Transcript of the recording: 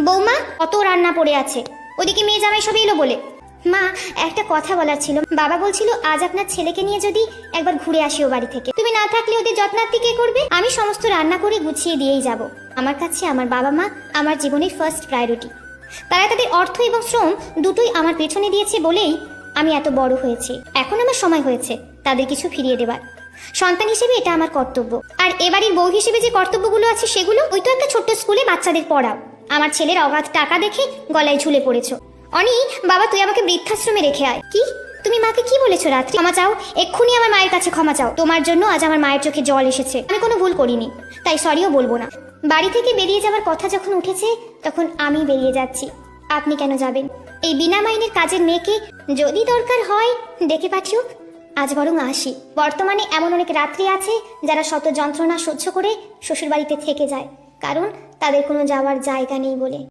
বৌমা, কত রান্না পড়ে আছে, ওদিকে মেয়ে জামাই সব এলো বলে। মা, একটা কথা বলার ছিল। বাবা বলছিল আজ আপনার ছেলেকে নিয়ে যদি একবার ঘুরে আসি ও বাড়ি থেকে। তুমি না থাকলে ওদের যত্নার্থী কে করবে? আমি সমস্ত রান্না করে গুছিয়ে দিয়েই যাব। আমার কাছে আমার বাবা মা আমার জীবনের ফার্স্ট প্রায়োরিটি। তারা তাদের অর্থ এবং শ্রম দুটোই আমার পেছনে দিয়েছে বলেই আমি এত বড় হয়েছি। এখন আমার সময় হয়েছে তাদের কিছু ফিরিয়ে দেবার। সন্তান হিসেবে এটা আমার কর্তব্য। আর এবাড়ির বউ হিসেবে যে কর্তব্যগুলো আছে সেগুলো, ওই তো একটা ছোট্ট স্কুলে বাচ্চাদের পড়াও। আমার ছেলের অগাধ টাকা দেখে গলায় ঝুলে পড়েছো। অনি, বাবা তুই আমাকে বৃদ্ধাশ্রমে রেখে আয়। কি? তুমি মাকে কি বলেছো রাত্রি? ক্ষমা চাও, এক্ষুনি আমার মায়ের কাছে ক্ষমা চাও। তোমার জন্য আজ আমার মায়ের চোখে জল এসেছে। আমি কোনো ভুল করিনি, তাই সরিও বলবো না। বাড়ি থেকে বেরিয়ে যাওয়ার কথা যখন উঠেছে তখন আমি বেরিয়ে যাচ্ছি। আপনি কেন যাবেন? এই বিনা মাইনের কাজের মেয়েকে যদি দরকার হয় ডেকে পাঠিও। আজ বরং আসি। বর্তমানে এমন অনেক রাত্রি আছে যারা শত যন্ত্রণা সহ্য করে শ্বশুরবাড়িতে থেকে যায়, কারণ তাদের কোনো যাওয়ার জায়গা নেই বলে।